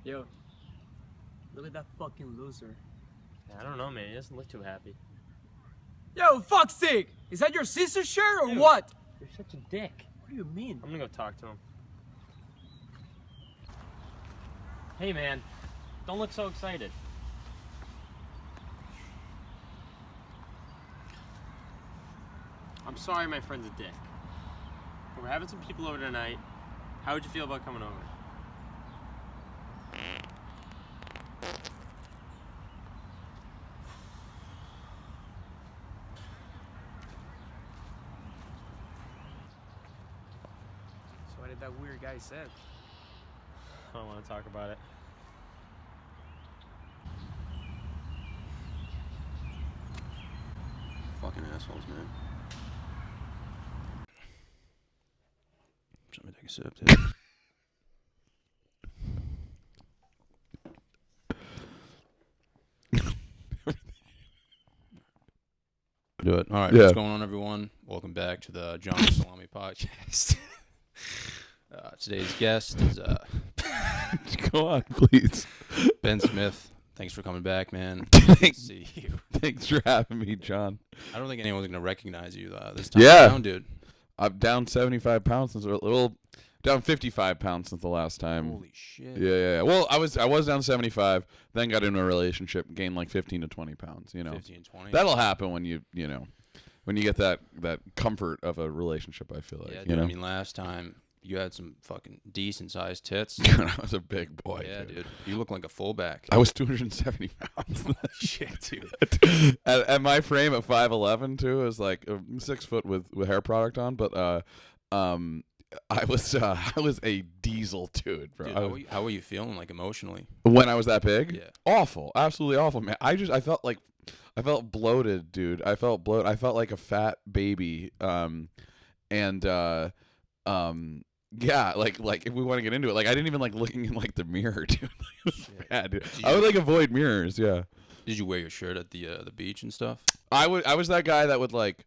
Yo, look at that fucking loser. I don't know, man. He doesn't look too happy. Yo, fuck's sake! Is that your sister's shirt or Dude. what? You're such a dick. What do you mean? I'm gonna go talk to him. Hey, man. Don't look so excited. I'm sorry my friend's a dick. But we're having some people over tonight. How would you feel about coming over? So what did that weird guy say? I don't want to talk about it. Fucking assholes, man. Let me take a sip, dude. Do it. All right. Yeah. What's going on, everyone? Welcome back to the John Salami podcast. Today's guest is Go on, please. Ben Smith. Thanks for coming back, man. Good to see you. Thanks for having me, John. I don't think anyone's gonna recognize you this time Yeah. around, dude. I'm down 75 pounds since down 55 pounds since the last time. Holy shit. Yeah. Well, I was down 75, then got into a relationship, gained like 15 to 20 pounds. 15, 20. That'll happen when you get that comfort of a relationship. I feel like Yeah, dude. I mean, last time you had some fucking decent sized tits. I was a big boy. Yeah, dude. You look like a fullback. I was 270 pounds. Shit, dude. and my frame at 5'11" too is like 6 foot with hair product on, but I was a diesel dude, bro. Dude, how were you feeling, like, emotionally? When I was that big? Yeah. Awful, absolutely awful, man. I felt bloated, dude. I felt bloated. I felt like a fat baby. Yeah, like if we want to get into it, like I didn't even like looking in like the mirror, dude. It was bad, dude. I would like avoid mirrors, yeah. Did you wear your shirt at the beach and stuff? I was that guy that would like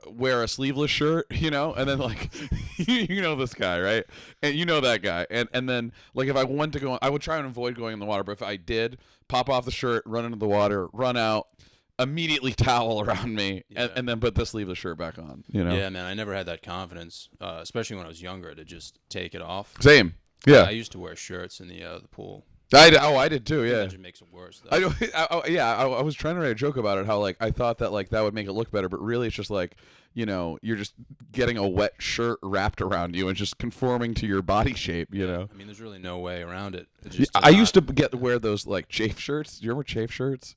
wear a sleeveless shirt, and then like you know this guy, right? And you know that guy. And then like if I wanted to go, I would try and avoid going in the water, but if I did, pop off the shirt, run into the water, run out, immediately towel around me, and then put the sleeveless shirt back on, Yeah, man, I never had that confidence, especially when I was younger, to just take it off. Same. Yeah. I used to wear shirts in the pool. I did too, yeah. That just makes it worse, though. I was trying to write a joke about it, how like I thought that like that would make it look better, but really it's just like, you're just getting a wet shirt wrapped around you and just conforming to your body shape, I mean, there's really no way around it. It's Yeah, just I used to wear those like chafe shirts. Do you remember chafe shirts?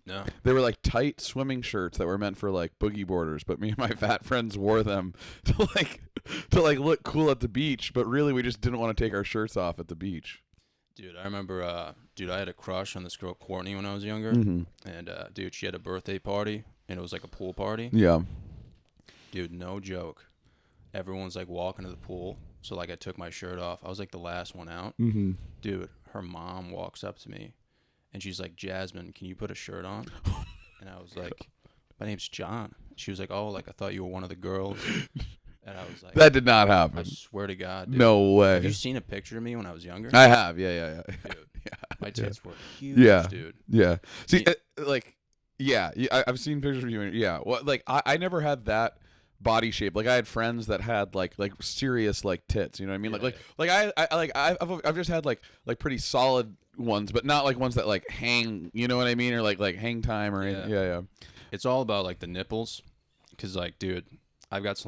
No. They were like tight swimming shirts that were meant for like boogie boarders, but me and my fat friends wore them to look cool at the beach, but really we just didn't want to take our shirts off at the beach. Dude, I remember, I had a crush on this girl, Courtney, when I was younger. Mm-hmm. And, dude, she had a birthday party, and it was like a pool party. Yeah. Dude, no joke. Everyone's like walking to the pool. So, like, I took my shirt off. I was like the last one out. Mm-hmm. Dude, her mom walks up to me, and she's like, Jasmine, can you put a shirt on? And I was like, my name's John. She was like, oh, like, I thought you were one of the girls. And I was like, That did not I happen. swear to God, dude. No way. Have you seen a picture of me when I was younger? I have. Yeah. Dude, Yeah. my tits were huge, Yeah. dude. Yeah. See, I've seen pictures of you. Yeah. Well, like I never had that body shape. Like I had friends that had like serious like tits. You know what I mean? I've just had like pretty solid ones, but not like ones that like hang. You know what I mean? Or like hang time or anything. Yeah. It's all about like the nipples, because like, dude, I've got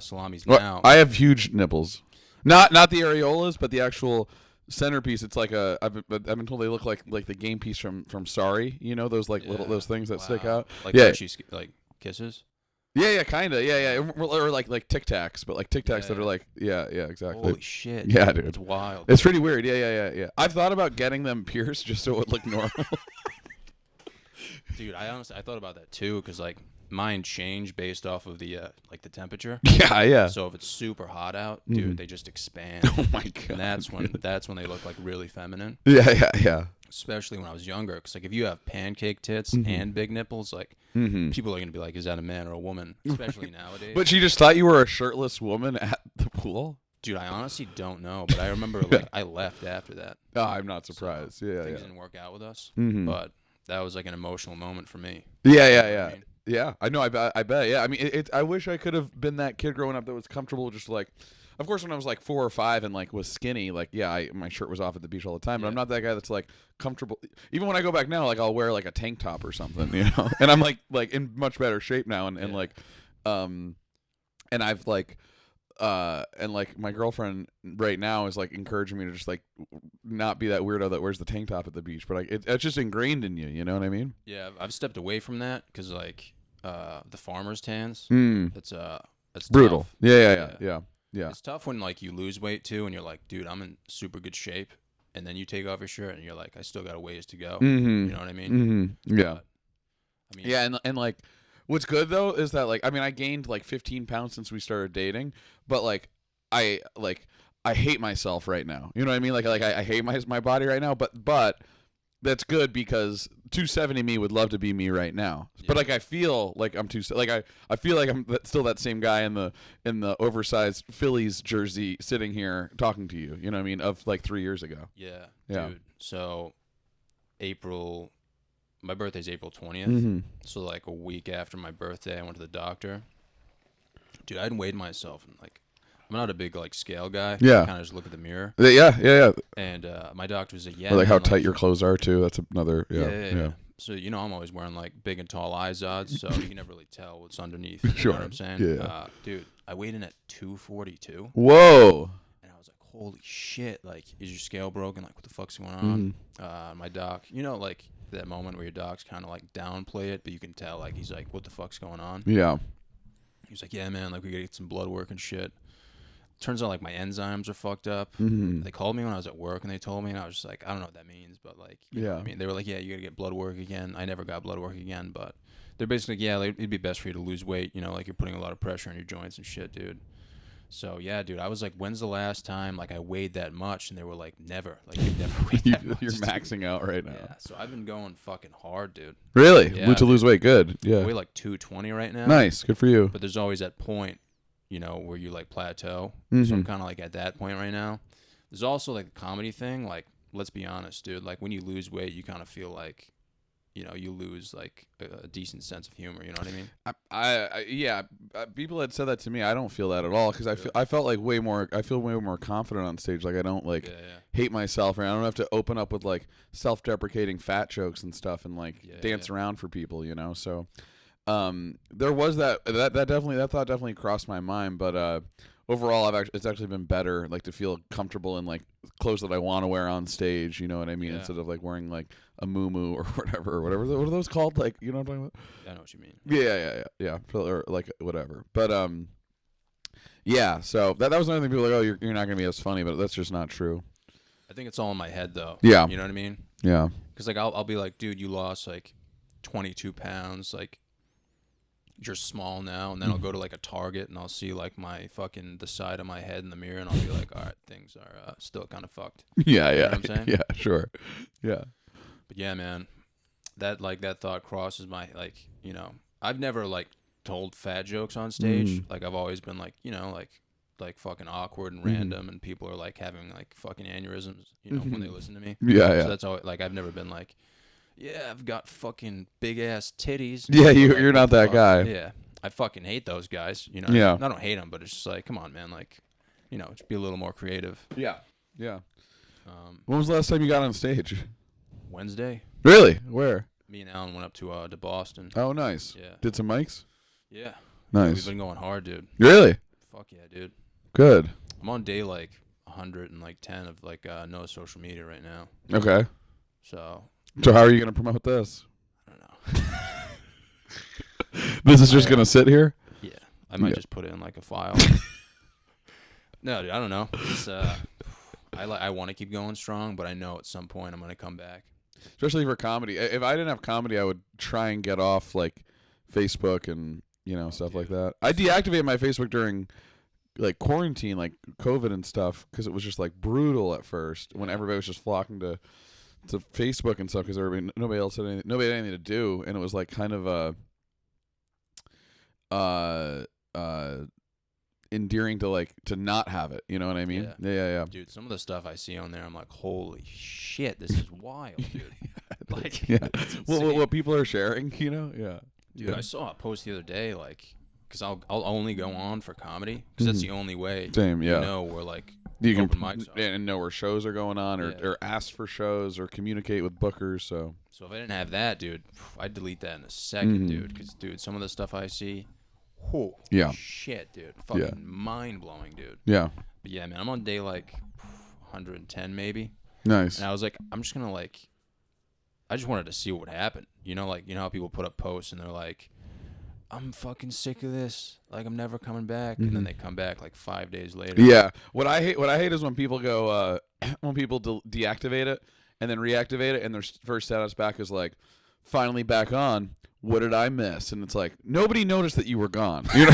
salamis Well, now. I have huge nipples. Not the areolas, but the actual centerpiece. It's like I've been told they look like the game piece from Sorry. You know those like little those things that stick out. Like Yeah. when she like kisses. Yeah, kind of. Yeah. Or like Tic Tacs, but like Tic Tacs that are like yeah, exactly. Holy shit. Yeah, dude. It's wild. It's pretty weird. Yeah. I've thought about getting them pierced just so it would look normal. Dude, I thought about that too, because like mine change based off of the like the temperature. Yeah. So if it's super hot out, dude, they just expand. Oh my god. And that's when they look like really feminine. Yeah. Especially when I was younger, because like if you have pancake tits and big nipples, like people are gonna be like, is that a man or a woman? Especially nowadays. But she just thought you were a shirtless woman at the pool. Dude, I honestly don't know, but I remember like I left after that. Oh, I'm not surprised. So Yeah, things yeah. didn't work out with us, Mhm. but that was like an emotional moment for me. Yeah, You yeah, know what I yeah. mean? Yeah, I know. I bet. Yeah, I mean, I wish I could have been that kid growing up that was comfortable. Just like, of course, when I was like 4 or 5 and like was skinny, like yeah, my shirt was off at the beach all the time. But I'm Yeah. not that guy that's like comfortable. Even when I go back now, like I'll wear like a tank top or something, you know. And I'm like in much better shape now, and Yeah. like, and I've like. And like my girlfriend right now is like encouraging me to just like not be that weirdo that wears the tank top at the beach, but like it's just ingrained in you. You know what I mean? Yeah, I've stepped away from that because like the farmer's tans. Mm. It's Brutal. tough. Yeah. It's tough when like you lose weight too, and you're like, dude, I'm in super good shape, and then you take off your shirt, and you're like, I still got a ways to go. Mm-hmm. You know what I mean? Mm-hmm. Yeah. But, I mean, Yeah, and like, what's good though is that like, I mean, I gained like 15 pounds since we started dating, but like, I hate myself right now. You know what I mean? Like I hate my body right now, but that's good because 270 me would love to be me right now. But Yeah. like I feel like I'm I feel like I'm still that same guy in the oversized Phillies jersey sitting here talking to you. You know what I mean? Of like 3 years ago. Yeah, Yeah. dude. So my birthday's April 20th. Mm-hmm. So like a week after my birthday, I went to the doctor. Dude, I hadn't weighed myself, and like I'm not a big like scale guy. Yeah. I kind of just look at the mirror, Yeah. and my doctor was like, "Yeah." Or like how man, tight your clothes are too. That's another. Yeah. So I'm always wearing like big and tall Izods, so you can never really tell what's underneath. You Sure. know what I'm saying? Yeah. Dude, I weighed in at 242, Whoa. and I was like, "Holy shit! Like, is your scale broken? Like, what the fuck's going on?" Mm-hmm. My doc, like that moment where your doc's kind of like downplay it, but you can tell like he's like, "What the fuck's going on?" Yeah. He was like, "Yeah, man, like we gotta get some blood work and shit." Turns out like my enzymes are fucked up. Mm-hmm. They called me when I was at work and they told me, and I was just like, I don't know what that means, but like, you know what Yeah. I mean, they were like, yeah, you gotta get blood work again. I never got blood work again, but they're basically like, yeah, like, it'd be best for you to lose weight. Like you're putting a lot of pressure on your joints and shit, dude. So yeah, dude, I was like, when's the last time like I weighed that much? And they were like, never. Like you never weighed that much. You're dude. maxing out right now. Yeah. So I've been going fucking hard, dude. Really? Yeah, To lose weight? Good. I Yeah. weigh like 220 right now. Nice. Good for you. But there's always that point, where you like plateau. So I'm Mhm. kind of like at that point right now. There's also like the comedy thing. Like, let's be honest, dude. Like when you lose weight, you kind of feel like, you lose like a decent sense of humor. You know what I mean? Yeah. People had said that to me. I don't feel that at all because I felt like I feel way more confident on stage. Like I don't like Yeah. hate myself, and I don't have to open up with like self-deprecating fat jokes and stuff and like Yeah, dance yeah. around for people. So there was that thought definitely crossed my mind, but overall it's actually been better, like to feel comfortable in like clothes that I want to wear on stage, you know what I mean, Yeah. instead of like wearing like a muumuu or whatever. What are those called? Like, you know what I'm talking about? I know what you mean. Yeah. Or like whatever. But yeah. So that was another thing. People were like, oh, you're not gonna be as funny, but that's just not true. I think it's all in my head though. Yeah. You know what I mean? Yeah. Because like I'll be like, dude, you lost like 22 pounds. Like you're small now. And then I'll go to like a Target and I'll see like the side of my head in the mirror, and I'll be like, all right, things are still kind of fucked. Yeah. know what I'm saying? Yeah. Sure. Yeah. But yeah, man, that thought crosses my I've never like told fat jokes on stage. Mhm. Like I've always been like like fucking awkward and Mhm. random, and people are like having like fucking aneurysms, when they listen to me. Yeah. So that's all. Like I've never been like, yeah, I've got fucking big ass titties. Yeah, Like, you're not that fuck. guy. Yeah, I fucking hate those guys. Yeah. I don't hate them, but it's just like, come on, man. Like, just be a little more creative. Yeah. When was the last time you got on stage? Wednesday, Really? Where? me and Alan went up to Boston. Oh, nice. Yeah. Did some mics? Yeah. We've Nice. been going hard, dude. Really? Fuck yeah, dude. Good. I'm on day like 110 of like no social media right now. Okay. So So how are you gonna promote this? I don't know. This is just gonna sit here? Yeah, I might Yeah. just put it in like a file. No, dude, I don't know. It's I want to keep going strong, but I know at some point I'm gonna come back. Especially for comedy. If I didn't have comedy, I would try and get off like Facebook and stuff like that. I deactivated my Facebook during like quarantine, like COVID and stuff, because it was just like brutal at first when everybody was just flocking to Facebook and stuff because nobody had anything to do, and it was like kind of endearing to not have it. You know what I mean? Yeah. Dude, some of the stuff I see on there, I'm like, holy shit, this is wild, dude. Like, Yeah. it's What insane. people are sharing, you know? Yeah. Dude, Yeah. I saw a post the other day, like, because I'll only go on for comedy, because that's the only way Same, yeah. you know where, like, You can open mics are. and know where shows are going on, or, Yeah. or ask for shows, or communicate with bookers. So So if I didn't have that, dude, I'd delete that in a second, Mhm. dude. Because, dude, some of the stuff I see, whoa, Yeah. shit, dude. Fucking mind-blowing, dude. yeah, But, yeah, man, I'm on day, like, 110 maybe. nice. And I was like, I'm just going to, like, I just wanted to see what would happen. You know, like, you know how people put up posts and they're like, I'm fucking sick of this. Like, I'm never coming back. And then they come back, like, 5 days later. Yeah. What I hate is when people go when people deactivate it and then reactivate it, and their first status back is like, finally back on. What did I miss? And it's like, nobody noticed that you were gone. You know,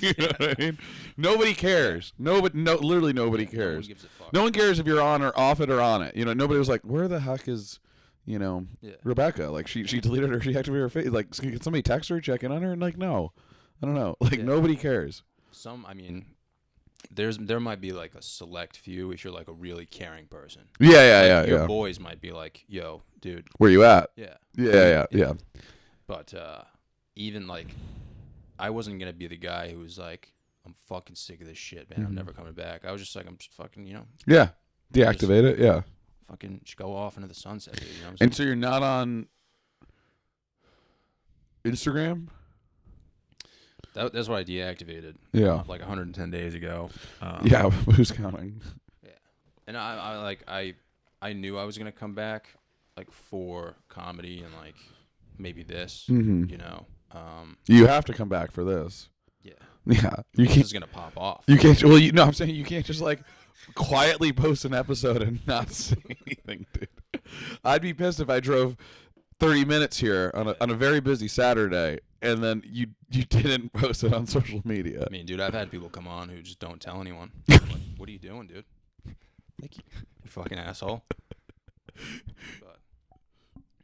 you know what I mean? Nobody cares. Literally nobody No one cares. gives a fuck. No one cares if you're on or off it or on it. You know, nobody was like, where the heck is, you know, Yeah. Rebecca? Like she deleted her, she deactivated her face. Like, can somebody text her, check in on her? And like, no, I don't know. Like, Yeah. nobody cares. I mean, there might be like a select few if you're like a really caring person. Yeah, Like, your boys might be like, yo, dude, Where you at? yeah. Yeah. But even like, I wasn't gonna be the guy who was like, I'm fucking sick of this shit, man. I'm never coming back. I was just like, I'm just fucking, you know, Yeah. Deactivate it. Yeah. fucking just go off into the sunset, dude. You know what I'm saying? And so you're not on Instagram? That's what I deactivated. Yeah. Like 110 days ago. Yeah. Who's counting? And I knew I was gonna come back, like for comedy and like maybe this, Mhm. you know. You have to come back for this. Yeah. Yeah. You This can't. is gonna pop off. You can't. Well, I'm saying you can't just like quietly post an episode and not say anything, dude. I'd be pissed if I drove 30 minutes here on a very busy Saturday and then you didn't post it on social media. I mean, dude, I've had people come on who just don't tell anyone. I'm like, what are you doing, dude? Thank you, you fucking asshole. But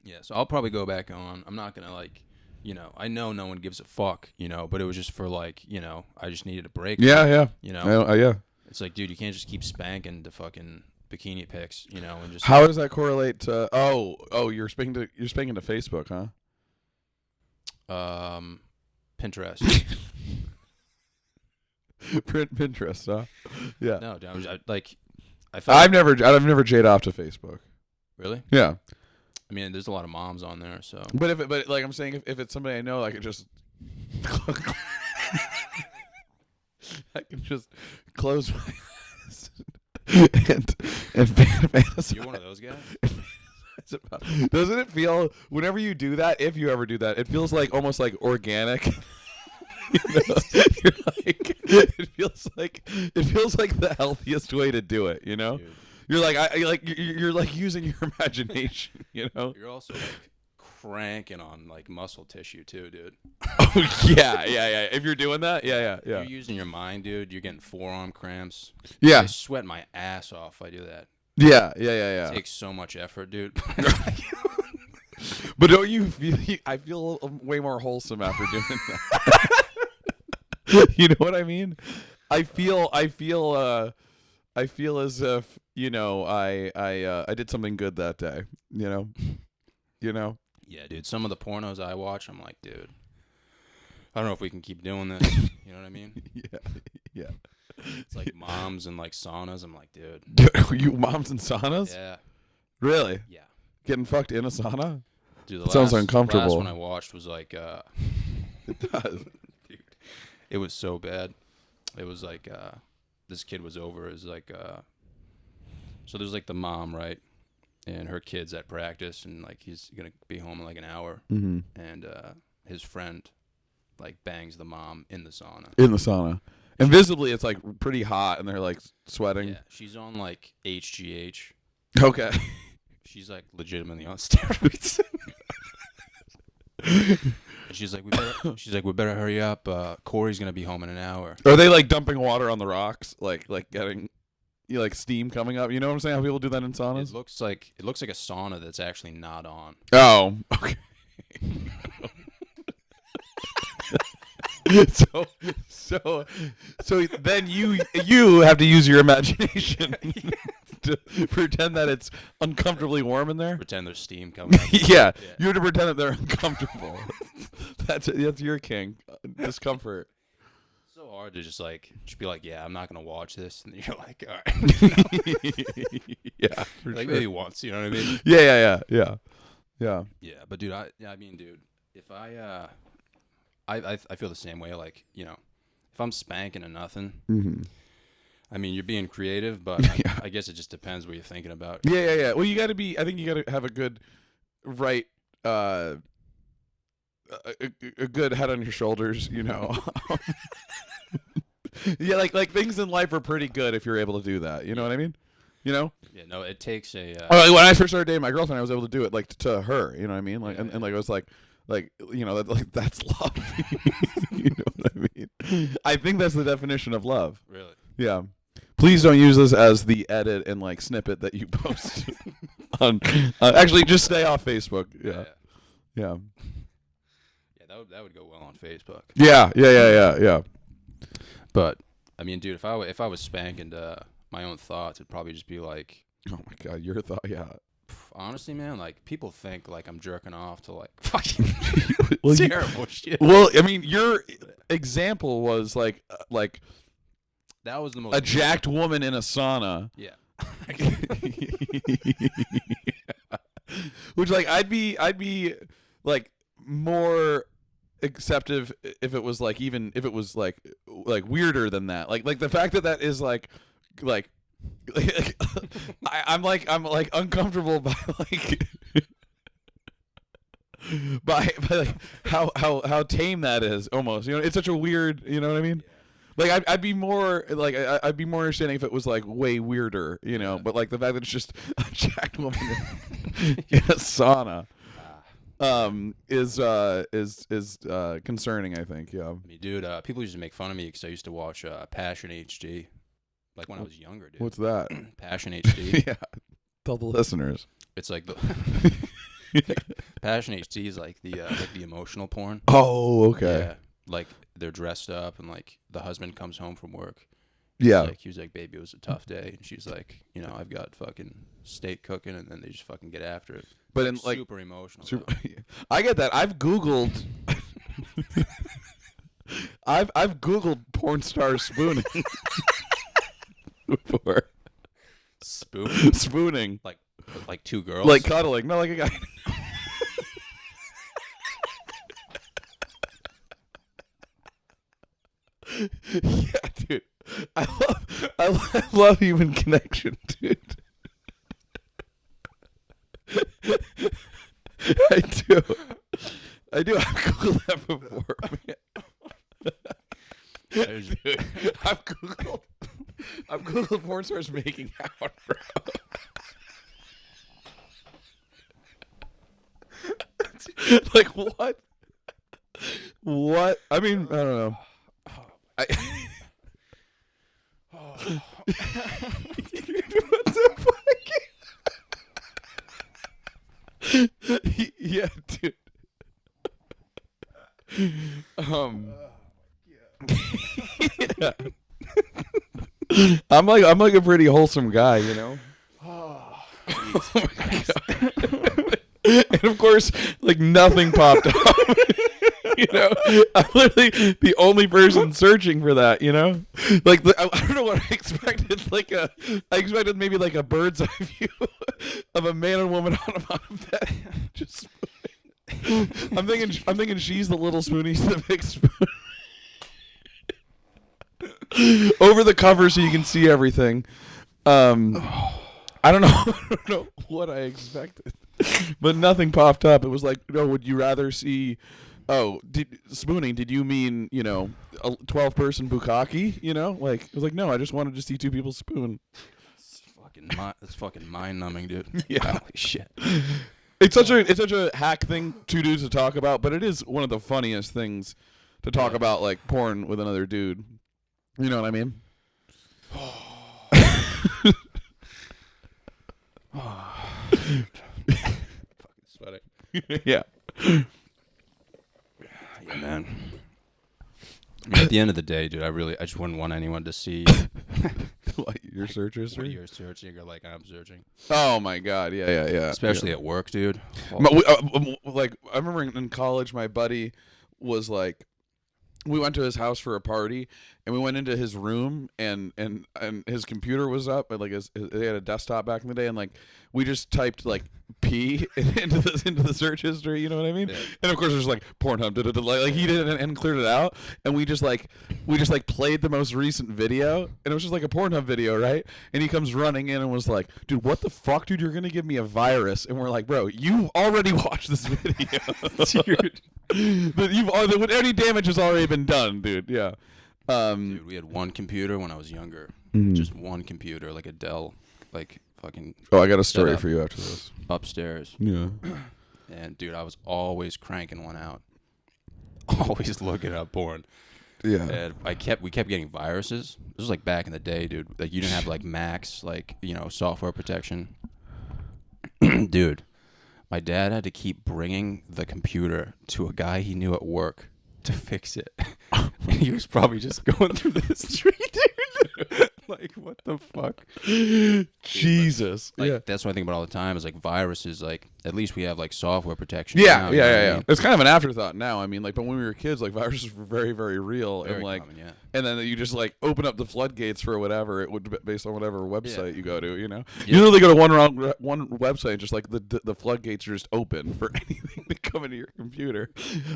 yeah, so I'll probably go back on. I'm not gonna like, you know, I know no one gives a fuck, you know, but it was just for like, you know, I just needed a break. Yeah. You know, Yeah. it's like, dude, you can't just keep spanking the fucking bikini pics, you know, and just How does that correlate to? Oh, you're speaking to Facebook, huh? Pinterest. Pinterest, huh? Yeah. No, dude, I felt I've never jade off to Facebook. really. Yeah. I mean, there's a lot of moms on there, so But like I'm saying, if it's somebody I know, I could just I can just close my eyes and fantasize. you're one of those guys. Doesn't it feel whenever you do that, if you ever do that, it feels like almost like organic. You know? It feels like the healthiest way to do it. You know, Dude. you're like using your imagination. You know. You're also like cranking on like muscle tissue too, dude. Oh yeah. If you're doing that, yeah. You're using your mind, dude. You're getting forearm cramps. Yeah. I sweat my ass off if I do that. Yeah. It takes so much effort, dude. But don't you feel? I feel way more wholesome after doing that. You know what I mean? I feel as if I did something good that day. You know. Yeah, dude. Some of the pornos I watch, I'm like, dude, I don't know if we can keep doing this. You know what I mean? Yeah. It's like moms and like saunas. I'm like, dude. You moms in saunas? Yeah. Really? Yeah. Getting fucked in a sauna? Dude, It sounds The uncomfortable. last one I watched was like, It does. dude, it was so bad. It was like, this kid was over. It was like, so there's like the mom, right? And her kid's at practice, and like he's gonna be home in like an hour. Mm-hmm. And his friend like bangs the mom in the sauna. In the sauna. And visibly, it's like pretty hot, and they're like sweating. Yeah, she's on like HGH. Okay. She's like legitimately on steroids. And she's like, we better hurry up. Corey's gonna be home in an hour. Are they like dumping water on the rocks, like getting, like steam coming up? You know what I'm saying? How people do that in saunas? It looks like a sauna that's actually not on. Oh, okay. so then you have to use your imagination to pretend that it's uncomfortably warm in there. Pretend there's steam coming out. Yeah, you have to pretend that they're uncomfortable. That's your king. Discomfort. So hard to just be like, yeah, I'm not gonna watch this, and you're like, all right. Yeah, for Like sure. maybe once, you know what I mean? Yeah. Yeah, but dude, I mean, dude, if I feel the same way. Like, you know, if I'm spanking and nothing, I mean, you're being creative, but I guess it just depends what you're thinking about. Yeah. Well, I think you got to have a good, right, a good head on your shoulders, you know. Yeah, like things in life are pretty good if you're able to do that. You know what I mean? You know? Yeah, no, it takes a. When I first started dating my girlfriend, I was able to do it like to her. You know what I mean? Like, and like it was like you know that's love. You know what I mean? I think that's the definition of love. Really? Yeah. Please don't use this as the edit and like snippet that you post on. Actually, just stay off Facebook. Yeah. Yeah, that would go well on Facebook. Yeah. But I mean, dude, if I was spanking my own thoughts, it'd probably just be like, Oh my God, your thought. Yeah. honestly, man, like people think like I'm jerking off to like fucking Well, terrible shit. Well, I mean, your example was like That was the most a jacked woman in a sauna. Yeah. Which like I'd be like more acceptive if it was like even if it was like weirder than that. Like the fact that is like I'm uncomfortable by like by like how tame that is almost. You know, it's such a weird, you know what I mean? Like I'd be more like I'd be more understanding if it was like way weirder, you know. But like the fact that it's just a jacked woman in a sauna, is concerning. I think. Yeah. I mean, dude, people used to make fun of me because I used to watch Passion HD, like when I was younger, dude. What's that? Passion HD. Yeah. Tell the listeners. It's like the Passion HD is like the emotional porn. Oh, okay. Yeah, like they're dressed up and like the husband comes home from work. Yeah. He was like, baby, it was a tough day, and she's like, you know, I've got fucking steak cooking, and then they just fucking get after it. But in like super emotional. I get that. I've Googled. I've Googled porn star spooning before. Spooning. Like two girls. Like cuddling. No, like a guy. Yeah, dude. I love human connection, dude. I do. I've Googled that before, man. Dude, I've Googled porn stars making out, bro. Like what? What? I mean, I don't know. What the fuck? Yeah, dude. Yeah. I'm like a pretty wholesome guy, you know. Oh my God. And of course, like nothing popped up. You know, I'm literally the only person searching for that. You know, like I don't know what I expected. I expected maybe like a bird's eye view of a man and woman on a bottom bed. Just, I'm thinking she's the little spoon, he's the big spoon. Over the cover so you can see everything. I don't know what I expected, but nothing popped up. It was like, no, would you rather see? Oh, spooning? Did you mean, you know, a 12-person bukkake? You know, like it was like, no, I just wanted to see two people spoon. It's fucking mind numbing, dude. Yeah, holy shit. It's such a hack thing to do to talk about, but it is one of the funniest things to talk about, like porn with another dude. You know what I mean? Fucking sweating. Yeah. Yeah, man. I mean, at the end of the day, dude, I just wouldn't want anyone to see What, your search what history? you're searching or like I'm searching, Oh my god, yeah. especially at work, dude. Like I remember in college, my buddy was like, we went to his house for a party, and we went into his room, and his computer was up, but like they had a desktop back in the day, and like we just typed like P into the search history, you know what I mean? Yeah. And of course there's like Pornhub, like he did it and cleared it out, and we just like played the most recent video, and it was just like a Pornhub video, right? And he comes running in and was like, dude, what the fuck, dude, you're gonna give me a virus? And we're like, bro, you already watched this video. Dude. Any damage has already been done, dude. Yeah. Dude, we had one computer when I was younger. Mhm. Just one computer, like a Dell, like fucking Oh, I got a story Set up. for you after this. upstairs. Yeah. And dude, I was always cranking one out. Always looking up porn. Yeah. And we kept getting viruses. This was like back in the day, dude. Like you didn't have like Macs, like, you know, software protection. Dude, my dad had to keep bringing the computer to a guy he knew at work to fix it. And he was probably just going through the street, dude. Like, what the fuck? Jesus. Like, yeah. that's what I think about all the time is like viruses. Like, at least we have like software protection. Yeah, now, you know what I mean? It's kind of an afterthought now. I mean, like, but when we were kids, like, viruses were very, very real, Very and like, common, yeah. and then you just like open up the floodgates for whatever it would be based on whatever website you go to. You know, Yeah. you literally go to one website, and just like the floodgates are just open for anything to come into your computer.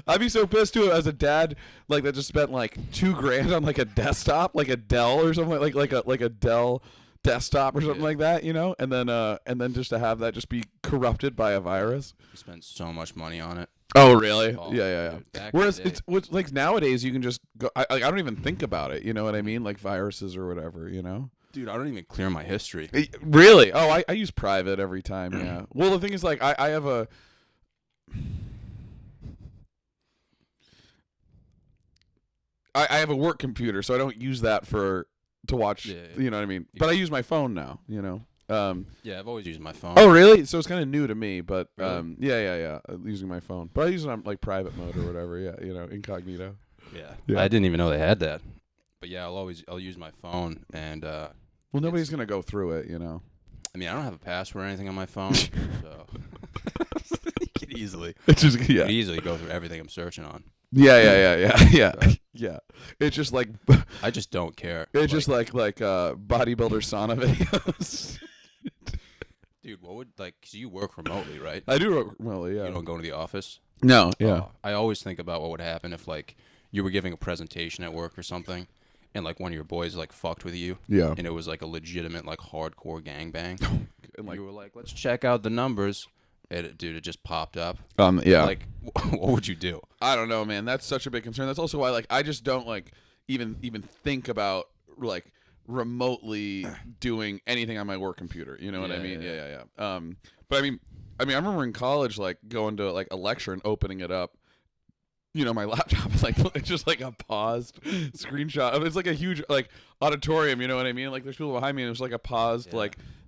I'd be so pissed too as a dad, like that just spent like $2,000 on like a desktop, like a Dell or something like a Dell desktop or something like that, you know, and then just to have that just be corrupted by a virus. We spent so much money on it. Oh, really? Oh, Yeah. dude, back in Whereas the day. it's what's like nowadays you can just go. I don't even think about it. You know what I mean? Like viruses or whatever. You know? Dude, I don't even clear my history. Really? Oh, I use private every time. Yeah. Well, the thing is, like, I have a. I have a work computer, so I don't use that to watch. Yeah. You know what I mean? But I use my phone now. You know. Yeah, I've always used my phone. Oh, really? So it's kind of new to me, but Really? yeah. Using my phone, but I use it on like private mode or whatever. Yeah, you know, incognito. Yeah. I didn't even know they had that. But yeah, I'll use my phone, and Well, nobody's gonna go through it, you know. I mean, I don't have a password or anything on my phone, so you could easily It's just could easily go through everything I'm searching on. Yeah. It's just like I just don't care. it's just like bodybuilder sauna videos. dude, what would like? Cause you work remotely, right? I do well, yeah. You don't go to the office. No, yeah. I always think about what would happen if like you were giving a presentation at work or something, and like one of your boys like fucked with you, Yeah. and it was like a legitimate like hardcore gangbang. And like You were like, let's check out the numbers. It just popped up. yeah. Like, what would you do? I don't know, man. That's such a big concern. That's also why like I just don't like even think about like remotely doing anything on my work computer. You know what I Yeah, mean? yeah, Yeah. But I mean I remember in college like going to like a lecture and opening it up. You know, my laptop is like it's just like a paused screenshot. It's like a huge like auditorium. You know what I mean? Like there's people behind me, and it was like a paused Yeah.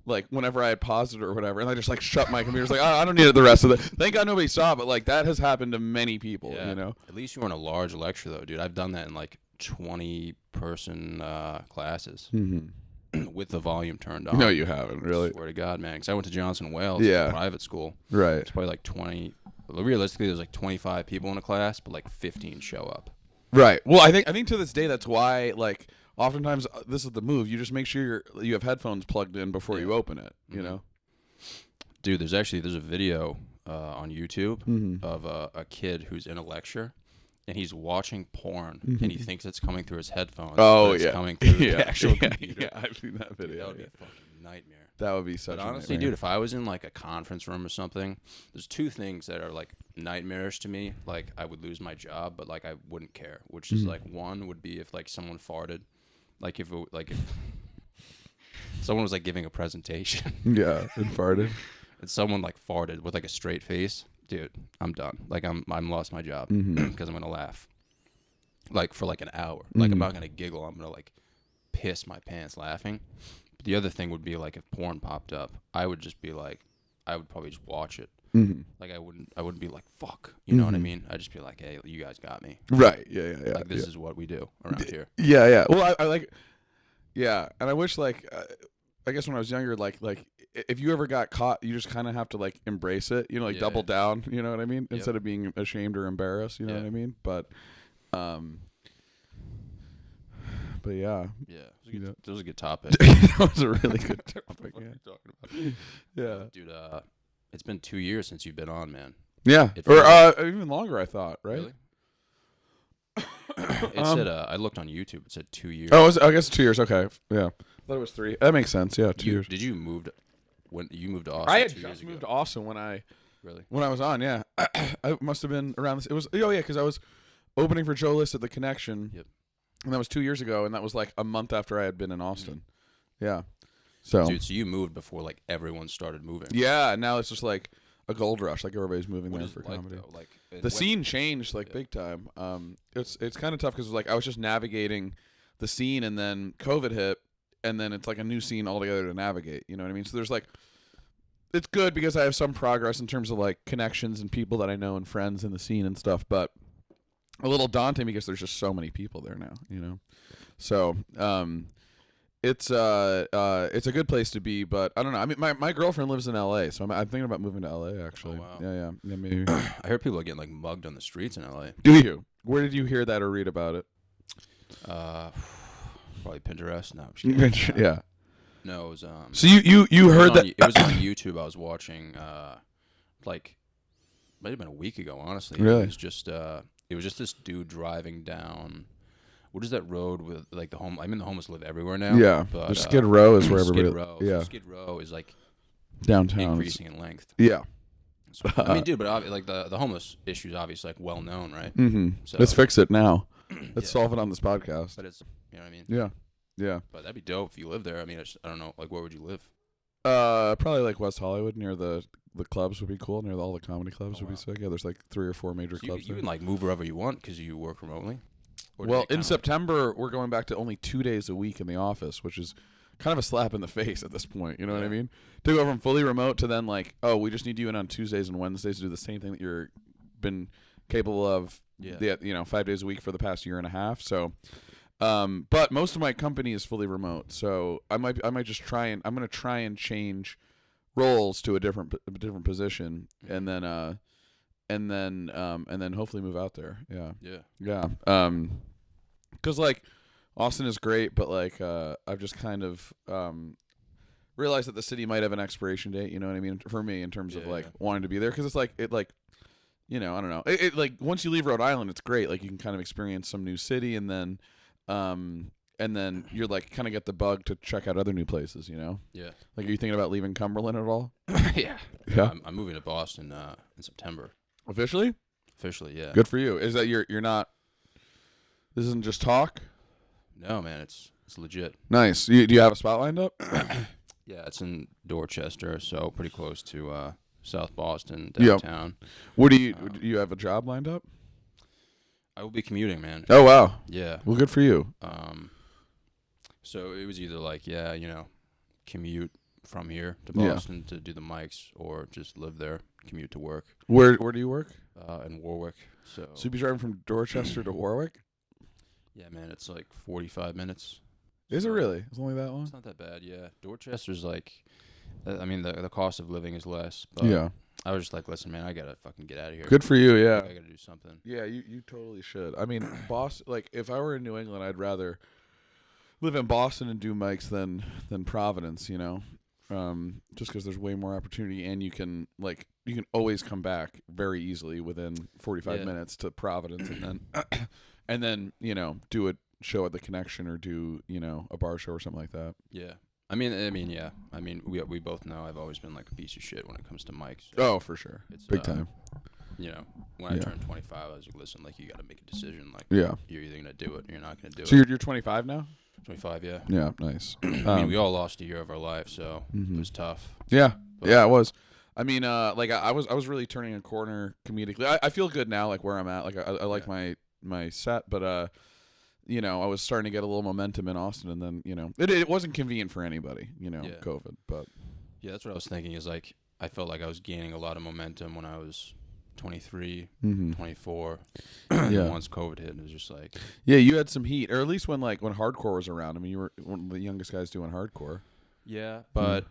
like whenever I had paused it or whatever, and I just like shut my computer. It's like I don't need it the rest of it. Thank God nobody saw it, but like that has happened to many people. Yeah. You know? At least you were in a large lecture, though, dude. I've done that in like 20-person classes with the volume turned on. No, you haven't really. Swear to God, man. Because I went to Johnson Wales, Yeah. private school. Right. It's probably like 20. Realistically, there's like 25 people in a class, but like 15 show up. Right. Well, I think to this day that's why like oftentimes this is the move. You just make sure you have headphones plugged in before Yeah. you open it. You Mhm. know. Dude, there's a video on YouTube Mm-hmm. of a kid who's in a lecture, and he's watching porn, and he thinks it's coming through his headphones. Oh but it's yeah. coming through yeah. the actual yeah. computer. Yeah, I've seen that Dude, video. that would be yeah. a fucking nightmare. That would be such But a honestly, nightmare. dude, if I was in like a conference room or something, there's two things that are like nightmarish to me. Like I would lose my job, but like I wouldn't care. Which is like one would be if like someone farted, like if someone was like giving a presentation Yeah, and farted. and someone like farted with like a straight face, dude, I'm done. Like I'm lost my job Mhm. because I'm gonna laugh like for like an hour. Like I'm Mhm. not gonna giggle. I'm gonna like piss my pants laughing. But the other thing would be like if porn popped up, I would just be like, I would probably just watch it. Mhm. Like I wouldn't be like fuck. You know what I Mhm. mean? I'd just be like, hey, you guys got me. Right. Yeah. Like this is what we do around here. Yeah. Well, I like. Yeah, and I wish like I guess when I was younger, like if you ever got caught, you just kind of have to like embrace it, you know, like Yeah. double down, you know what I mean, Yep. instead of being ashamed or embarrassed, you know Yeah. what I mean. But yeah, Yeah, You know. that was a good topic. that was a really good topic. What are Yeah, you talking about? yeah, Dude, it's been 2 years since you've been on, man. yeah. It Or feels- even longer, I thought. Right? Really? It said I looked on YouTube. It said 2 years. Oh, I guess 2 years. Okay, yeah. I thought it was 3. That makes sense. Yeah, 2 You- years. Did you when you moved to Austin? I had 2 years just ago? moved to Austin when I Really? was on. Yeah, I must have been around this. It was because I was opening for Joe List at the Connection. Yep. And that was 2 years ago, and that was like a month after I had been in Austin. Yeah. So Dude, so you moved before like everyone started moving. yeah, now it's just like a gold rush. Like everybody's moving What there is for it like comedy. though? Like The scene changed like big time. It's kind of tough because like I was just navigating the scene, and then COVID hit, and then it's like a new scene altogether to navigate. You know what I mean? So there's like, it's good because I have some progress in terms of like connections and people that I know and friends in the scene and stuff, but a little daunting because there's just so many people there now. You know, so it's a good place to be, but I don't know. I mean, my girlfriend lives in LA, so I'm thinking about moving to LA actually. wow. Yeah, maybe. I heard people are getting like mugged on the streets in LA. Do you? Where did you hear that or read about it? Probably Pinterest. No, I'm just kidding. Yeah. No, it was So you heard that? it was on YouTube. I was watching like might have been a week ago, honestly. Really? It was just this dude driving down. What is that road with like the home? I mean, the homeless live everywhere now. Yeah. but The Skid Row is where Skid everybody. Row. Yeah. So Skid Row is like Downtown. increasing in length. Yeah. So, I mean, dude, but like the homeless issue is obviously like well known, right? Mm-hmm. So- Let's fix it now. Let's Yeah. solve it on this podcast. But it's you know what I mean. Yeah. Yeah. But that'd be dope if you lived there. I mean, I don't know, like where would you live? Probably like West Hollywood near the clubs would be cool. Near all the comedy clubs Oh, would be wow. sick. Yeah, there's like 3 or 4 major So you, clubs you there. can like move wherever you want because you work remotely. Or do Well, they in kinda, like- September we're going back to only 2 days a week in the office, which is kind of a slap in the face at this point. You know what I Yeah. mean? To go from fully remote to then like, oh, we just need you in on Tuesdays and Wednesdays to do the same thing that you're been capable of. Yeah. 5 days a week for the past year and a half. So, but most of my company is fully remote. So I might just I'm going to try and change roles to a different position, and then hopefully move out there. Yeah. Yeah. Yeah. Cause like Austin is great, but like, I've just kind of, realized that the city might have an expiration date, you know what I mean? For me in terms of Yeah, like yeah. wanting to be there. Cause it's like, you know, I don't know. It like once you leave Rhode Island, it's great. Like you can kind of experience some new city, and then you're like kind of get the bug to check out other new places, you know? Yeah. Like, are you thinking about leaving Cumberland at all? Yeah. Yeah. I'm moving to Boston in September. Officially? Officially, yeah. Good for you. Is that you're not, this isn't just talk? No, man, it's legit. Nice. Do you have a spot lined up? Yeah, it's in Dorchester, so pretty close to South Boston, Yep. downtown. Do you have a job lined up? I will be commuting, man. Oh, wow. Yeah. Well, good for you. So it was either like, yeah, you know, commute from here to Yeah. Boston to do the mics, or just live there, commute to work Where do you work? in Warwick. So So you'd be driving from Dorchester to Warwick? yeah, man, it's like 45 minutes. Is it So really? It's only that long? It's not that bad, yeah. Dorchester's like, I mean, the cost of living is less. But Yeah. I was just like, listen, man, I gotta fucking get out of here. Good for you, yeah. I gotta do something. Yeah, you totally should. I mean, Boston, like, if I were in New England, I'd rather live in Boston and do mics than Providence, you know? Just because there's way more opportunity, and you can always come back very easily within 45 Yeah. minutes to Providence, and then you know, do a show at the Connection, or do, you know, a bar show or something like that. Yeah. I mean, yeah. I mean, we both know I've always been like a piece of shit when it comes to mics. Oh, for sure. It's Big time. You know, when I Yeah. turned 25, I was like, listen, like, you got to make a decision. Like, Yeah. you're either gonna do it or you're not gonna do So it. you're 25 now? 25, yeah. Yeah, nice. I mean, we all lost a year of our life, so Mhm. it was tough. Yeah, But- yeah, it was. I mean, like I was really turning a corner comedically. I feel good now, like where I'm at. Like I like my set, but you know, I was starting to get a little momentum in Austin, and then, you know, it wasn't convenient for anybody, you know, Yeah. COVID, but Yeah, that's what I was thinking. Is like, I felt like I was gaining a lot of momentum when I was 23, Mm-hmm. 24. Yeah. Once COVID hit, it was just like, Yeah, you had some heat, or at least when hardcore was around. I mean, you were one of the youngest guys doing hardcore. yeah, but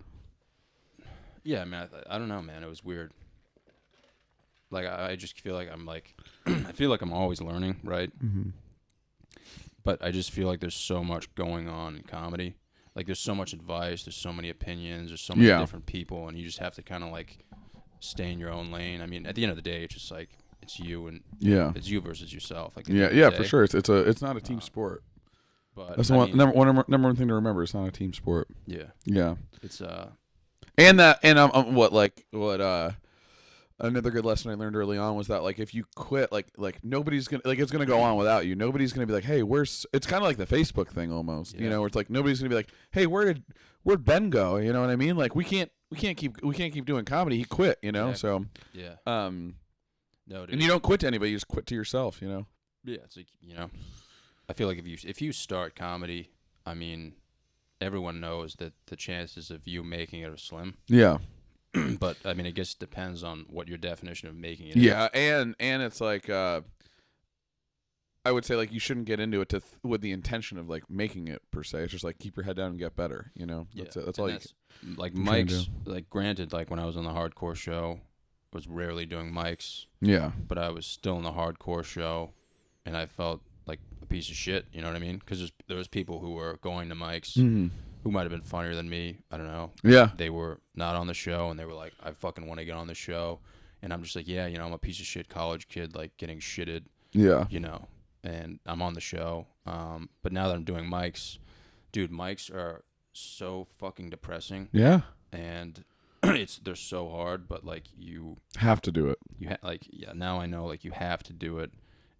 yeah, I mean, I don't know, man. It was weird. Like I just feel like I'm like, I feel like I'm always learning, right? Mm-hmm. But I just feel like there's so much going on in comedy. Like there's so much advice, there's so many opinions, there's so many Yeah. different people, and you just have to kind of like stay in your own lane. I mean, at the end of the day, it's just like it's you and Yeah. it's you versus yourself. Like at the Yeah, end of the yeah, day. for sure. It's not a team sport. But That's the I one mean, number one thing to remember. It's not a team sport. yeah, Yeah, it's and another good lesson I learned early on was that like if you quit, like nobody's gonna it's gonna go on without you. Nobody's gonna be like, hey, where's? It's kind of like the Facebook thing almost, Yeah. you know, where it's like nobody's gonna be like, hey, where'd Ben go? You know what I mean? Like we can't keep doing comedy. He quit, you know. Exactly. So yeah. No, dude. and you don't quit to anybody. You just quit to yourself, you know. Yeah, it's like, you know, I feel like if you start comedy, I mean, everyone knows that the chances of you making it are slim. Yeah. But I mean, I guess it depends on what your definition of making it Yeah, and it's like I would say like you shouldn't get into it with the intention of like making it per se. It's just like keep your head down and get better. You know, is. that's it. That's all you. Like I'm trying to mics, like granted, like when I was on the hardcore show, I was rarely doing mics, Yeah. but I was still in the hardcore show, and I felt like a piece of shit. You know what I mean? Because there was people who were going to mics Mm-hmm. who might have been funnier than me. I don't know. Yeah. They were not on the show, and they were like, I fucking want to get on the show. And I'm just like, yeah, you know, I'm a piece of shit college kid, like getting shitted, Yeah. you know, and I'm on the show. But now that I'm doing mics, dude, mics are so fucking depressing, Yeah. and they're so hard, but like you Have to do it. like, yeah, now I know, like, you have to do it,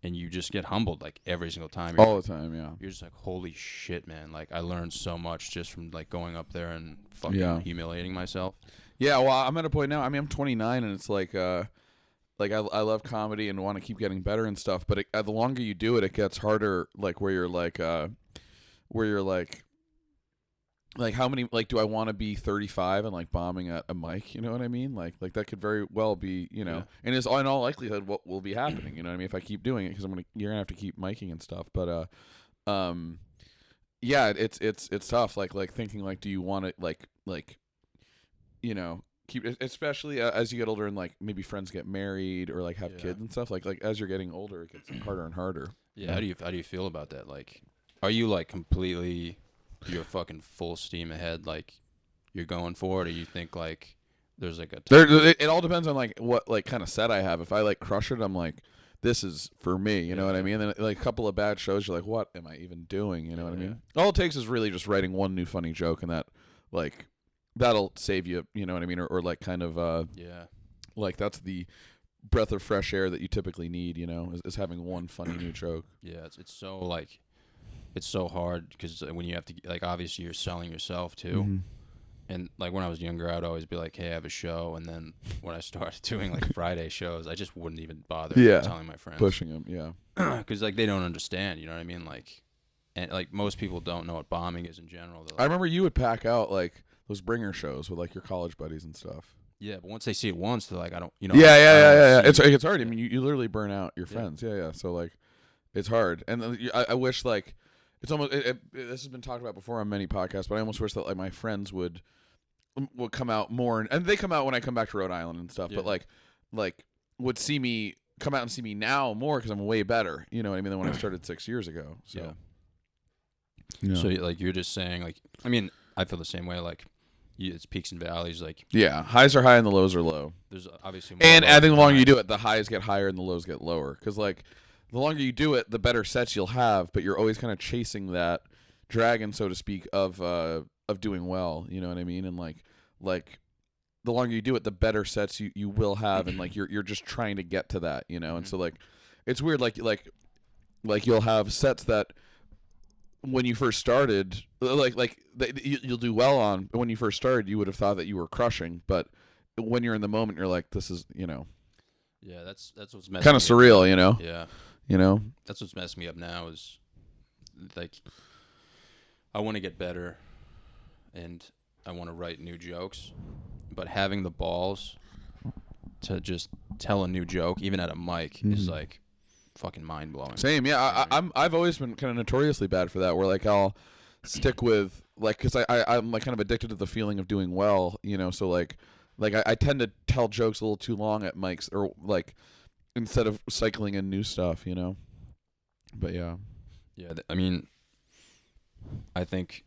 and you just get humbled, like, every single time. All the time. Yeah. You're just like, holy shit, man. Like, I learned so much just from, like, going up there and fucking Yeah. humiliating myself. Yeah. Well, I'm at a point now. I mean, I'm 29, and it's like I love comedy and want to keep getting better and stuff. But the longer you do it, it gets harder. Like where you're like how many, like, do I want to be 35 and like bombing at a mic? You know what I mean? Like that could very well be, you know, Yeah. and it's in all likelihood what will be happening. You know what I mean? If I keep doing it, because you're gonna have to keep miking and stuff. But yeah, it's tough. Like thinking like, do you want it like, you know, keep, especially as you get older and like maybe friends get married or like have Yeah. kids and stuff. Like as you're getting older, it gets harder and harder. Yeah. How do you feel about that? Like, are you like completely, you're fucking full steam ahead, like you're going for it, or you think like there's like a It all depends on like what like kind of set I have. If I like crush it, I'm like, this is for me. You know what I mean? And then like a couple of bad shows, you're like, what am I even doing? You know what I mean? All it takes is really just writing one new funny joke, and that like that'll save you. You know what I mean? Or like kind of yeah. like that's the breath of fresh air that you typically need. You know, is having one funny new joke. Yeah, it's so like, it's so hard because when you have to, like, obviously you're selling yourself too. Mm-hmm. And like when I was younger, I'd always be like, hey, I have a show. And then when I started doing like Friday shows, I just wouldn't even bother Yeah. telling my friends. Pushing him, yeah. Because like they don't understand, you know what I mean? Like, and like most people don't know what bombing is in general. They're I like, remember you would pack out like those bringer shows with like your college buddies and stuff. yeah, but once they see it once, they're like, I don't, you know. Yeah. I don't see- It's hard. I mean, you literally burn out your Yeah. friends. Yeah. So like, it's hard. And I wish like, it's almost this has been talked about before on many podcasts, but I almost wish that like my friends would come out more, and they come out when I come back to Rhode Island and stuff. Yeah. But like would see me come out and see me now more because I'm way better. You know what I mean? Than when I started 6 years ago. So. Yeah. So like you're just saying, like, I mean, I feel the same way. Like, it's peaks and valleys. Like, Yeah, highs are high and the lows are low. there's obviously more And lows I think than the longer you highs. do it, the highs get higher and the lows get lower. Because like the longer you do it, the better sets you'll have. But you're always kind of chasing that dragon, so to speak, of doing well. You know what I mean? And like the longer you do it, the better sets you will have. And like you're just trying to get to that. You know. And so like it's weird. Like you'll have sets that when you first started, you'll do well on. But when you first started, you would have thought that you were crushing, but when you're in the moment, you're like, this is, you know, Yeah, that's what's messing kind of me up. surreal, you know? Yeah, You know? that's what's messing me up now is like I want to get better and I want to write new jokes, but having the balls to just tell a new joke, even at a mic, is like fucking mind blowing. Same, yeah. I've always been kind of notoriously bad for that. Where like I'll stick with like because I'm like kind of addicted to the feeling of doing well, you know. So like I tend to tell jokes a little too long at mics, or like instead of cycling in new stuff, you know. But yeah, I mean, I think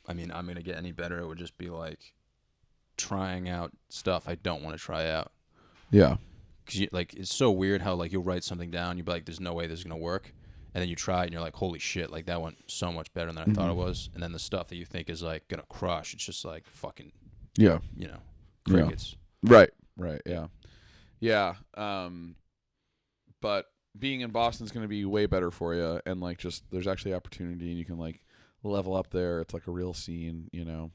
I'm gonna get any better, it would just be like trying out stuff I don't want to try out. yeah, Cause like it's so weird how like you'll write something down, you'll be like, "There's no way this is gonna work," and then you try it and you're like, "Holy shit! Like that went so much better than I thought it was." And then the stuff that you think is like gonna crush, it's just like fucking, yeah, you know, Yeah. crickets. right, yeah. But being in Boston's going to be way better for you, and like just there's actually opportunity, and you can like level up there. It's like a real scene, you know.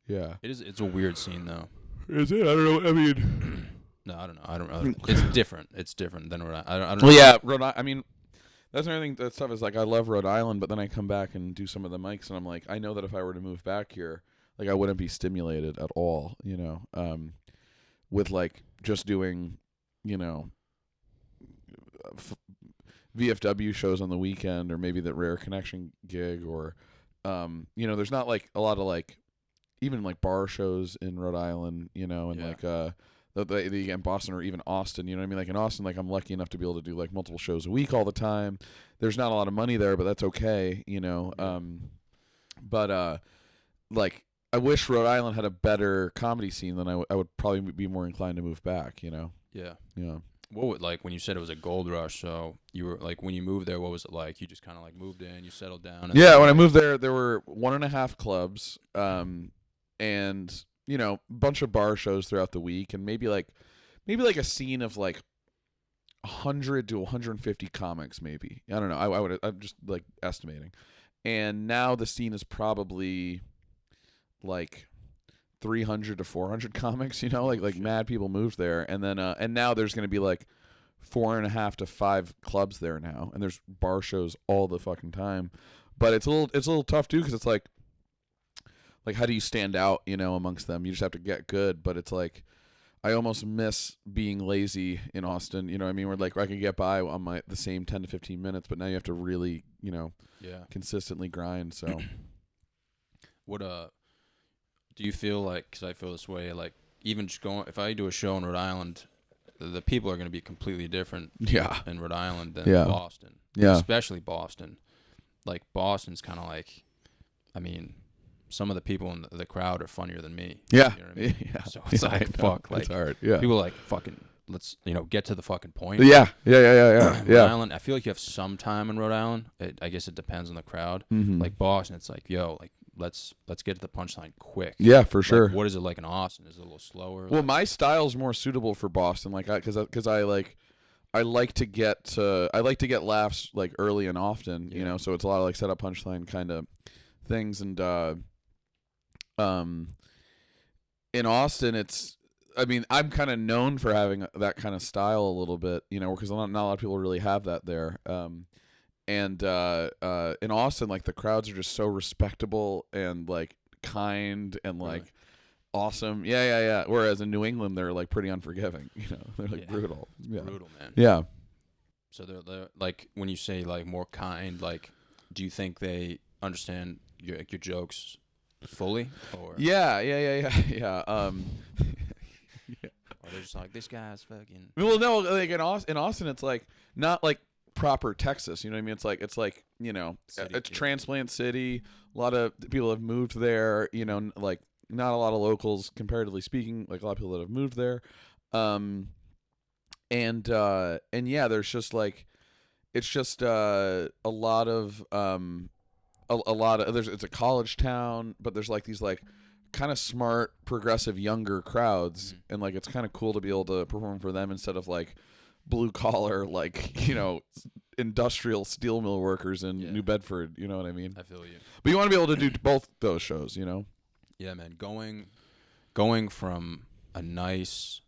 Yeah. It's a weird scene though. Is it? I don't know. I mean, No, I don't know. I don't. It's different. It's different than what I don't know. well, yeah, Rhode Island. I mean, that's another thing. That stuff is like I love Rhode Island, but then I come back and do some of the mics, and I'm like, I know that if I were to move back here, like I wouldn't be stimulated at all, you know. With like just doing, you know, VFW shows on the weekend, or maybe that Rare Connection gig, or you know, there's not like a lot of like even like bar shows in Rhode Island, you know, and like the in Boston or even Austin, you know what I mean? Like in Austin, like I'm lucky enough to be able to do like multiple shows a week all the time. There's not a lot of money there, but that's okay, you know. But like I wish Rhode Island had a better comedy scene, then I would probably be more inclined to move back, you know. Yeah. Yeah. What would, like when you said it was a gold rush? So you were like, when you moved there, what was it like? You just kind of like moved in, you settled down. And Yeah, when I moved there were 1.5 clubs, and you know, a bunch of bar shows throughout the week, and maybe like a scene of like 100 to 150 comics, maybe. I don't know. I'm just like estimating. And now the scene is probably like 300 to 400 comics, you know, like mad people moved there, and then and now there's going to be like 4.5 to 5 clubs there now, and there's bar shows all the fucking time. But it's a little tough too, because it's like how do you stand out, you know, amongst them? You just have to get good. But it's like I almost miss being lazy in Austin, you know what I mean? Where like I can get by on the same 10 to 15 minutes, but now you have to really, you know, consistently grind. So what do you feel like, because I feel this way, like even just going, if I do a show in Rhode Island, the people are going to be completely different in Rhode Island than Boston. Yeah. Especially Boston. Like Boston's kind of like, I mean, some of the people in the crowd are funnier than me. Yeah. You know what I mean? Yeah. So it's like, fuck. Like, it's hard. Yeah. People are like, fucking, let's, you know, get to the fucking point. Yeah. Rhode Island, I feel like you have some time in Rhode Island. I guess it depends on the crowd. Mm-hmm. Like Boston, it's like, yo, like, let's get to the punchline quick. Yeah, for sure. Like, what is it like in Austin? Is it a little slower? Well, my style's more suitable for Boston, like because I like to get laughs like early and often, you know. So it's a lot of like set up punchline kind of things, and in Austin, I'm kind of known for having that kind of style a little bit, you know, because not a lot of people really have that there. And in Austin, like the crowds are just so respectable and like kind and like awesome. Yeah. Whereas in New England, they're like pretty unforgiving. You know, they're like brutal. Yeah. Brutal, man. Yeah. So they're like, when you say like more kind, like, do you think they understand your jokes fully? Or Yeah. Or they're just like, this guy's fucking. Well, no, like in Austin, it's like not like proper Texas, you know what I mean? It's like, you know, it's transplant city. A lot of people have moved there, you know, like not a lot of locals comparatively speaking, like a lot of people that have moved there. And yeah, there's just like, it's just a lot of it's a college town, but there's like these like kind of smart, progressive, younger crowds, and like it's kind of cool to be able to perform for them instead of like blue collar, like, you know, industrial steel mill workers in New Bedford, you know what I mean? I feel you. But you want to be able to do both those shows, you know? Yeah, man. Going from a nice,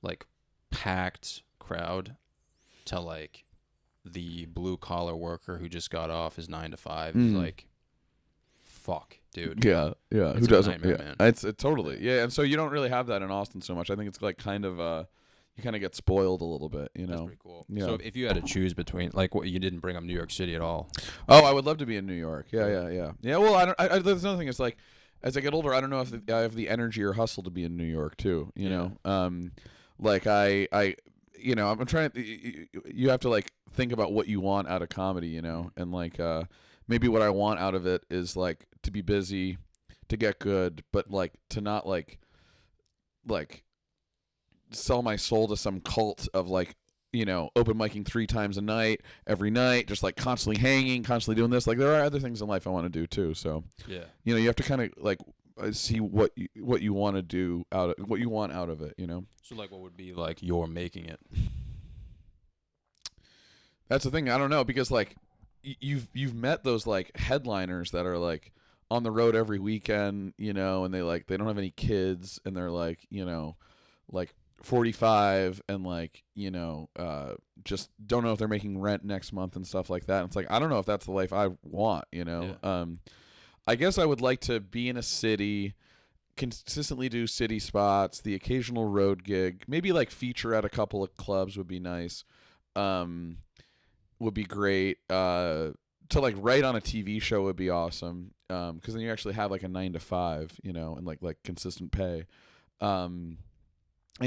like, packed crowd to like the blue collar worker who just got off his 9 to 5 is like fuck, dude. Yeah. It's Who a doesn't? nightmare, Yeah, man. it's totally. Yeah, and so you don't really have that in Austin so much. I think it's like kind of you kind of get spoiled a little bit, you That's know. pretty cool. Yeah. So if you had to choose between, like, what you didn't bring up New York City at all. Oh, I would love to be in New York. Yeah. Well, I don't. There's another thing. It's like as I get older, I don't know if I have the energy or hustle to be in New York too. You know, like I, you know, I'm trying to. You have to like think about what you want out of comedy, you know, and like maybe what I want out of it is like to be busy, to get good, but like to not like sell my soul to some cult of like, you know, open micing 3 times a night, every night, just like constantly hanging, constantly doing this. Like there are other things in life I want to do too. So, Yeah. you know, you have to kind of like see what you want to do what you want out of it, you know? So, like, what would be, like, your making it? That's the thing. I don't know, because like you've met those like headliners that are like on the road every weekend, you know, and they don't have any kids and they're like, you know, like 45 and like, you know, just don't know if they're making rent next month and stuff like that. And it's like, I don't know if that's the life I want, you know. Yeah. I guess I would like to be in a city, consistently do city spots, the occasional road gig, maybe like feature at a couple of clubs would be nice. Would be great. To like write on a TV show would be awesome. Because then you actually have like a 9 to 5, you know, and like consistent pay. And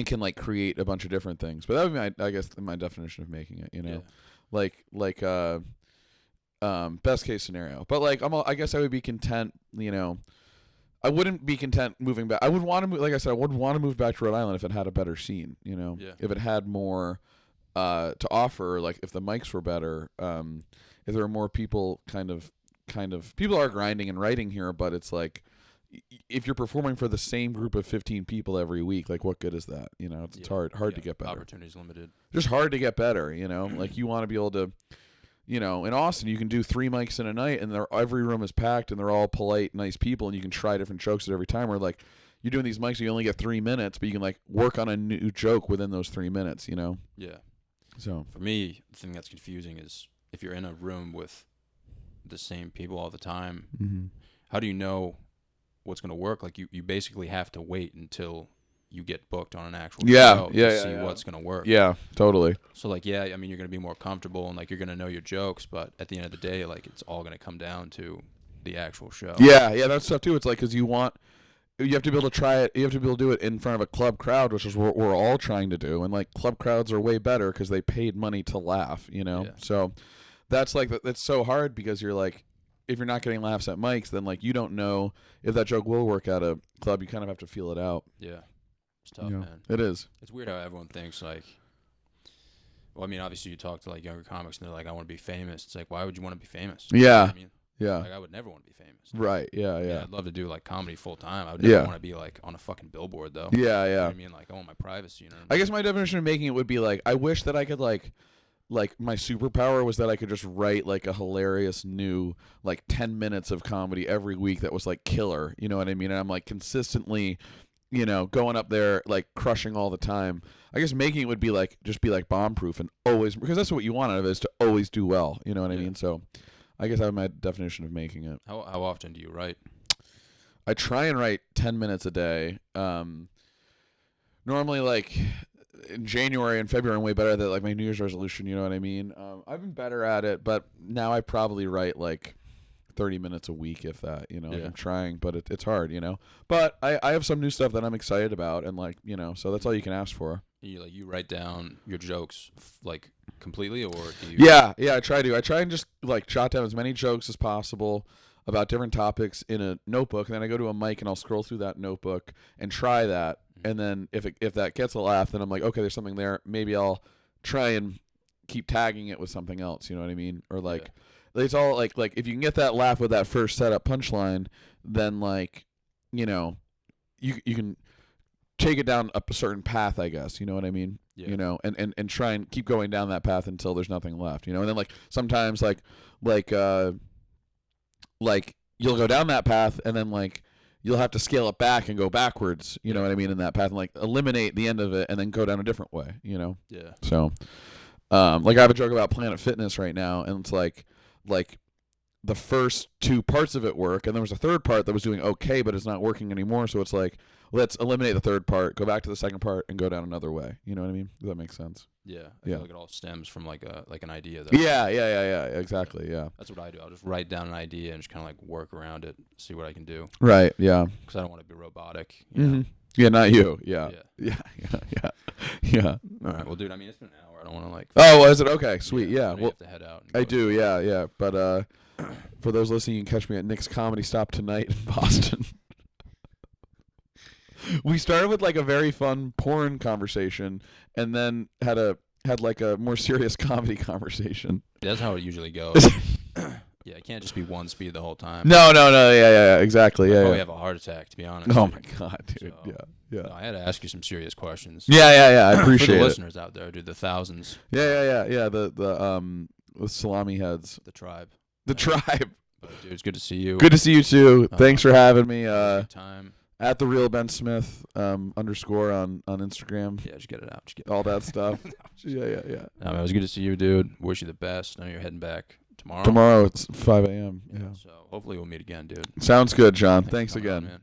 can like create a bunch of different things. But that would be I guess my definition of making it, you know. Yeah. Best case scenario. But like I guess I would be content, you know. I wouldn't be content moving back. I would want to move, like I said, I would want to move back to Rhode Island if it had a better scene, you know. Yeah. If it had more to offer, like if the mics were better, if there were more people kind of people are grinding and writing here, but it's like if you're performing for the same group of 15 people every week, like what good is that? You know, it's hard to get better. Opportunities limited. Just hard to get better, you know? Like you want to be able to, you know, in Austin you can do 3 mics in a night and every room is packed and they're all polite, nice people and you can try different jokes at every time, where like you're doing these mics, you only get 3 minutes, but you can like work on a new joke within those 3 minutes, you know? Yeah. So For me, the thing that's confusing is if you're in a room with the same people all the time, how do you know what's going to work? Like you basically have to wait until you get booked on an actual show to see what's going to work. Yeah, totally. So like, yeah, I mean, you're going to be more comfortable and like you're going to know your jokes, but at the end of the day, like it's all going to come down to the actual show. Yeah, that's stuff too. It's like because you have to be able to try it. You have to be able to do it in front of a club crowd, which is what we're all trying to do. And like club crowds are way better because they paid money to laugh, you know. Yeah. So that's like that's so hard because you're like, if you're not getting laughs at mics, then like you don't know if that joke will work at a club. You kind of have to feel it out. Yeah. It's tough, You know, man. it is. It's weird how everyone thinks like, well, I mean, obviously you talk to like younger comics and they're like, I want to be famous. It's like, why would you want to be famous? You know Yeah. what I mean? Yeah. Like I would never want to be famous. Right. Yeah. I mean, Yeah. I'd love to do like comedy full time. I would never Yeah. want to be like on a fucking billboard though. Yeah. You know Yeah. what I mean? Like I want my privacy, you know what I guess my definition of making it would be like, I wish that I could like my superpower was that I could just write like a hilarious new like 10 minutes of comedy every week that was like killer, you know what I mean? And I'm like consistently, you know, going up there like crushing all the time. I guess making it would be like just be like bomb proof and always, because that's what you want out of it, is to always do well, you know what I Yeah. mean? So I guess that's my definition of making it. How often do you write? I try and write 10 minutes a day. Normally, like in January and February, I'm way better at that, like my New Year's resolution. You know what I mean? I've been better at it, but now I probably write like 30 minutes a week, if that. You know, like Yeah. I'm trying, but it's hard. You know, but I have some new stuff that I'm excited about, and like, you know, so that's all you can ask for. You write down your jokes like completely, or do you? Yeah, I try to. I try and just like jot down as many jokes as possible about different topics in a notebook, and then I go to a mic and I'll scroll through that notebook and try that. And then if that gets a laugh, then I'm like, okay, there's something there. Maybe I'll try and keep tagging it with something else. You know what I mean? Or like, it's all like if you can get that laugh with that first setup punchline, then like, you know, you can take it down a certain path, I guess. You know what I mean? Yeah. You know, and try and keep going down that path until there's nothing left. You know, and then like sometimes like you'll go down that path and then like you'll have to scale it back and go backwards, you know what I mean, in that path, and like eliminate the end of it and then go down a different way, you know? Yeah. So like I have a joke about Planet Fitness right now, and it's like the first 2 parts of it work, and there was a third part that was doing okay, but it's not working anymore. So it's like, let's eliminate the third part, go back to the second part, and go down another way. You know what I mean? Does that make sense? Yeah. I Yeah. feel like it all stems from like an idea. Though. Yeah. Exactly. Yeah. That's what I do. I'll just write down an idea and just kind of like work around it, see what I can do. Right. Yeah. Because I don't want to be robotic. You know? Yeah. Not you. Yeah. Yeah. Yeah. All right. Well, dude. I mean, it's been an hour. I don't want to like. Oh, is it okay? Sweet. I Yeah. know you Well, have to head out. and I go. do. Yeah. But for those listening, you can catch me at Nick's Comedy Stop tonight in Boston. We started with like a very fun porn conversation, and then had like a more serious comedy conversation. That's how it usually goes. Yeah, it can't just be one speed the whole time. No. Yeah. Exactly. I'd Yeah. probably Yeah. have a heart attack, to be honest. Oh dude. my god, dude. So, Yeah. No, I had to ask you some serious questions. Yeah. I For appreciate the it. listeners out there, dude, the thousands, Yeah. The salami heads. the tribe. The tribe. But, dude, it's good to see you. Good to see you too. Thanks for having me. Good time. At the real Ben Smith _ on Instagram. Yeah, just get it out. Just get All that stuff. Yeah. No, man, it was good to see you, dude. Wish you the best. I know you're heading back tomorrow. Tomorrow it's 5 a.m. Yeah. So hopefully we'll meet again, dude. Sounds good, John. Thanks for coming on, again. man.